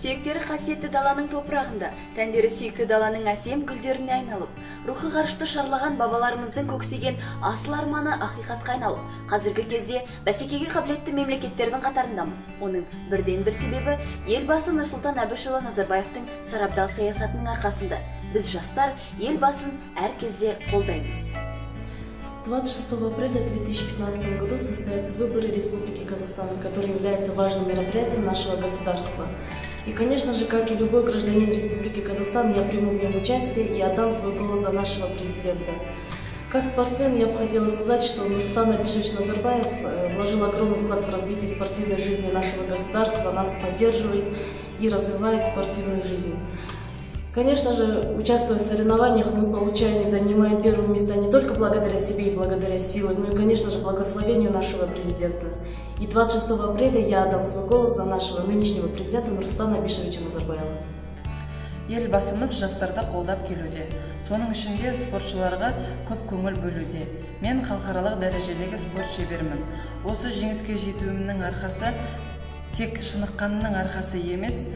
Сүйектері қасиетті даланың топырағында, тәндері сүйікті даланың әсем гүлдеріне айналып, рухы ғарышты шарлаған бабаларымыздың көксеген асыл арманы ақиқатқа айналып, қазіргі кезде бәсекеге қабілетті мемлекеттердің қатарындамыз. Оның бірден бір себебі елбасы Нұрсұлтан Әбішұлы Назарбаевтың сарабдал саясатының арқасында. Біз жастар елбасын әр кезде қолдаймыз. 26 апреля 2015 году состоятся выборы Республики Казахстан, которые являются важным мероприятием нашего государства. И, конечно же, как и любой гражданин Республики Казахстан, я приму в нем участие и отдам свой голос за нашего президента. Как спортсмен я бы хотела сказать, что Нурсултан Абишевич Назарбаев вложил огромный вклад в развитие спортивной жизни нашего государства, нас поддерживает и развивает спортивную жизнь. Конечно же, участвуя в соревнованиях, мы получаем и занимаем первые места не только благодаря себе и благодаря силе, но и, конечно же, благословению нашего президента. И 26 апреля я отдам свой голос за нашего нынешнего президента Нурсултана Абишевича Назарбаева. Елбасымыз жастарды қолдап келуде. Соның ішінде спортшыларға көп көңіл бөлуде. Мен халықаралық дәрежедегі спорт шебермін. Осы жеңіске жетуімнің арқасы тек шыныққанның арқасы емес,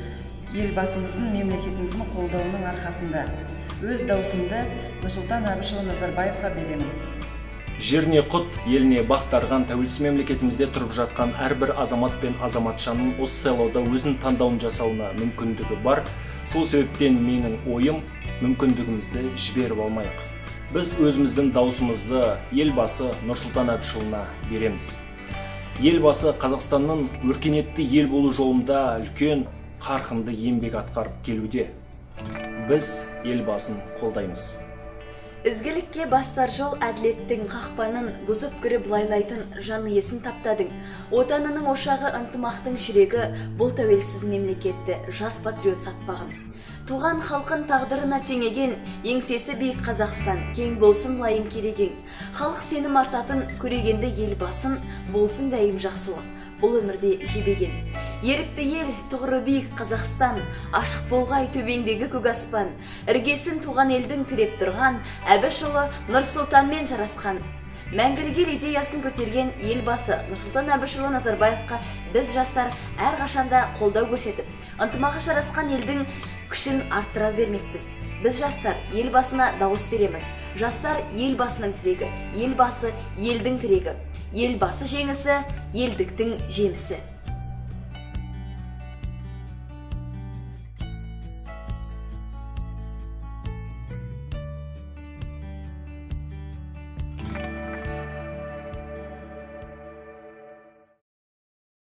елбасымыздың мемлекетіміздің қолдауының арқасында. Өз даусымды Нұрсұлтан Әбішұлы Назарбаевқа беремін. Жеріне құт, еліне бақтарған тәуелсіз мемлекетімізде тұрып жатқан әрбір азамат пен азаматшаның осы сайлауда өзінің таңдауын жасауына мүмкіндігі бар. Сол себептен менің ойым, мүмкіндігімізді жіберіп алмайық. Біз өзіміздің даусымызды елбасы Нұрсұлтан Әбішұлына береміз. Елбасы Қазақстанның өркениетті ел болу жолында үлкен қарқынды еңбек атқарып келуде. Біз елбасын қолдаймыз. Ізгілікке бастар жол әділеттің қақпанын бұзып кіріп лайлайтын жан иесін таптадың. Отанының ошағы ынтымақтың жүрегі бұл тәуелсіз мемлекетті жас патриот сатпағын. Туған халқын тағдырына теңеген, еңсесі биік Қазақстан, кең болсын лайым кереген. Халық сенім артатын көрегенді елбасын, болсын дәйім жақсылық, бұл өмірде жебеген. Ерікті ел, тұғыры биік Қазақстан, ашық болғай төбеңдегі көк аспан. Іргесін туған елдің тіреп тұрған, Әбішұлы Нұрсұлтанмен жарасқан. Мәңгілік ел идеясын көтерген елбасы Нұрсұлтан Әбішұлы Назарбаевқа біз жастар әрқашанда қолдау көрсетіп, ынтымағы жарасқан елдің күшін арттыра бермекпіз. Біз жастар елбасына дауыс береміз. Жастар елбасының тірегі, елбасы елдің тірегі. Елбасы жеңісі, елдіктің жемісі.